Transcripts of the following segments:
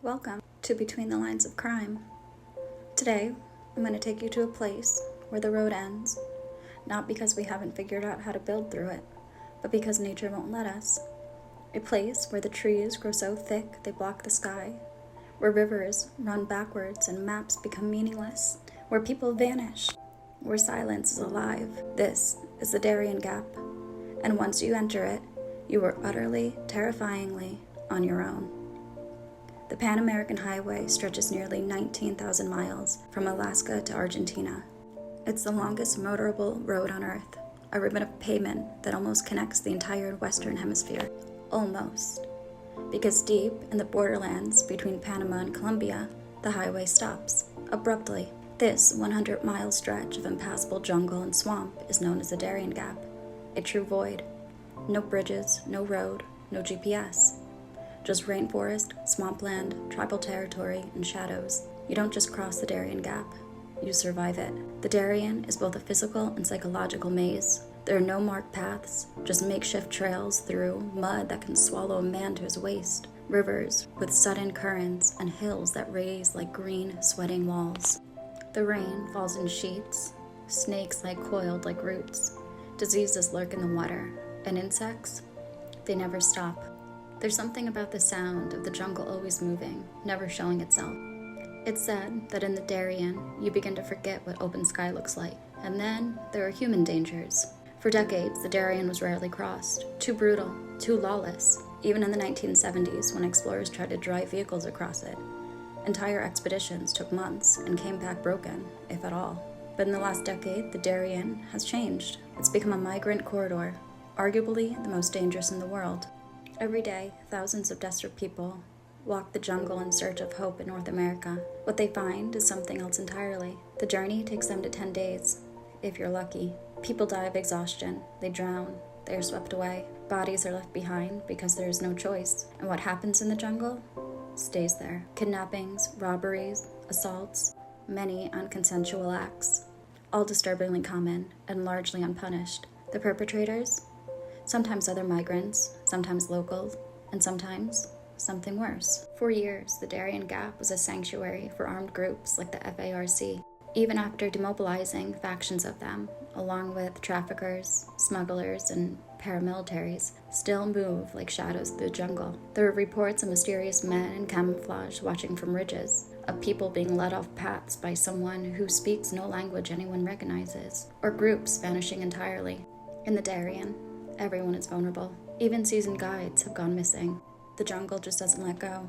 Welcome to Between the Lines of Crime. Today, I'm going to take you to a place where the road ends, not because we haven't figured out how to build through it, but because nature won't let us. A place where the trees grow so thick they block the sky, where rivers run backwards and maps become meaningless, where people vanish, where silence is alive. This is the Darien Gap, and once you enter it, you are utterly, terrifyingly on your own. The Pan American Highway stretches nearly 19,000 miles from Alaska to Argentina. It's the longest motorable road on Earth, a ribbon of pavement that almost connects the entire Western Hemisphere. Almost. Because deep in the borderlands between Panama and Colombia, the highway stops, abruptly. This 100-mile stretch of impassable jungle and swamp is known as the Darien Gap, a true void. No bridges, no road, no GPS. Just rainforest, swampland, tribal territory, and shadows. You don't just cross the Darien Gap, you survive it. The Darien is both a physical and psychological maze. There are no marked paths, just makeshift trails through mud that can swallow a man to his waist, rivers with sudden currents, and hills that raise like green, sweating walls. The rain falls in sheets, snakes lie coiled like roots, diseases lurk in the water, and insects, they never stop. There's something about the sound of the jungle always moving, never showing itself. It's said that in the Darien, you begin to forget what open sky looks like, and then there are human dangers. For decades, the Darien was rarely crossed, too brutal, too lawless, even in the 1970s when explorers tried to drive vehicles across it. Entire expeditions took months and came back broken, if at all. But in the last decade, the Darien has changed. It's become a migrant corridor, arguably the most dangerous in the world. Every day, thousands of desperate people walk the jungle in search of hope in North America. What they find is something else entirely. The journey takes them to 10 days, if you're lucky. People die of exhaustion, they drown, they are swept away. Bodies are left behind because there is no choice. And what happens in the jungle stays there. Kidnappings, robberies, assaults, many unconsensual acts, all disturbingly common and largely unpunished. The perpetrators? Sometimes other migrants, sometimes locals, and sometimes something worse. For years, the Darien Gap was a sanctuary for armed groups like the FARC, even after demobilizing factions of them, along with traffickers, smugglers, and paramilitaries, still move like shadows through the jungle. There are reports of mysterious men in camouflage watching from ridges, of people being led off paths by someone who speaks no language anyone recognizes, or groups vanishing entirely. In the Darien, everyone is vulnerable. Even seasoned guides have gone missing. The jungle just doesn't let go.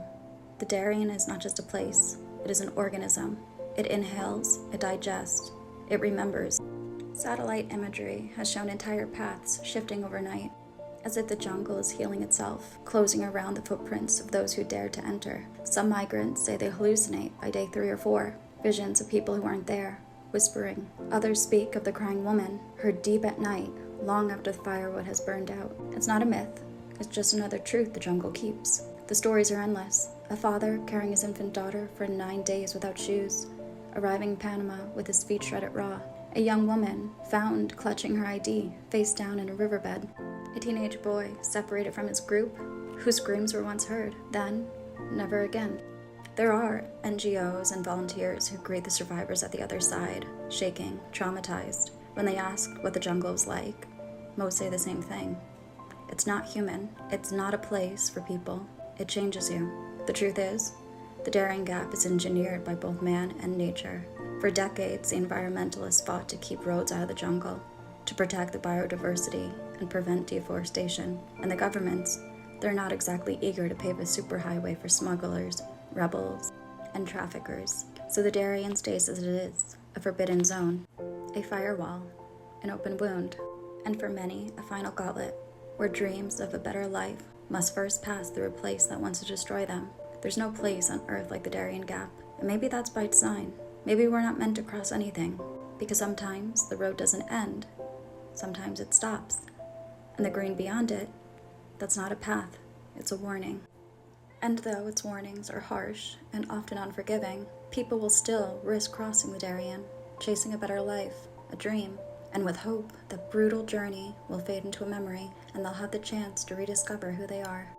The Darien is not just a place, it is an organism. It inhales, it digests, it remembers. Satellite imagery has shown entire paths shifting overnight, as if the jungle is healing itself, closing around the footprints of those who dared to enter. Some migrants say they hallucinate by day 3 or 4, visions of people who aren't there, whispering. Others speak of the crying woman, heard deep at night, long after the firewood has burned out. It's not a myth, it's just another truth the jungle keeps. The stories are endless. A father carrying his infant daughter for 9 days without shoes, arriving in Panama with his feet shredded raw. A young woman found clutching her ID, face down in a riverbed. A teenage boy separated from his group, whose screams were once heard, then never again. There are NGOs and volunteers who greet the survivors at the other side, shaking, traumatized. When they ask what the jungle is like, most say the same thing. It's not human. It's not a place for people. It changes you. The truth is, the Darien Gap is engineered by both man and nature. For decades, the environmentalists fought to keep roads out of the jungle, to protect the biodiversity and prevent deforestation. And the governments, they're not exactly eager to pave a superhighway for smugglers, rebels, and traffickers. So the Darien stays as it is, a forbidden zone, a firewall, an open wound, and for many, a final gauntlet, where dreams of a better life must first pass through a place that wants to destroy them. There's no place on Earth like the Darien Gap, and maybe that's by design. Maybe we're not meant to cross anything, because sometimes the road doesn't end, sometimes it stops, and the green beyond it, that's not a path, it's a warning. And though its warnings are harsh and often unforgiving, people will still risk crossing the Darien, chasing a better life, a dream, and with hope, the brutal journey will fade into a memory, and they'll have the chance to rediscover who they are.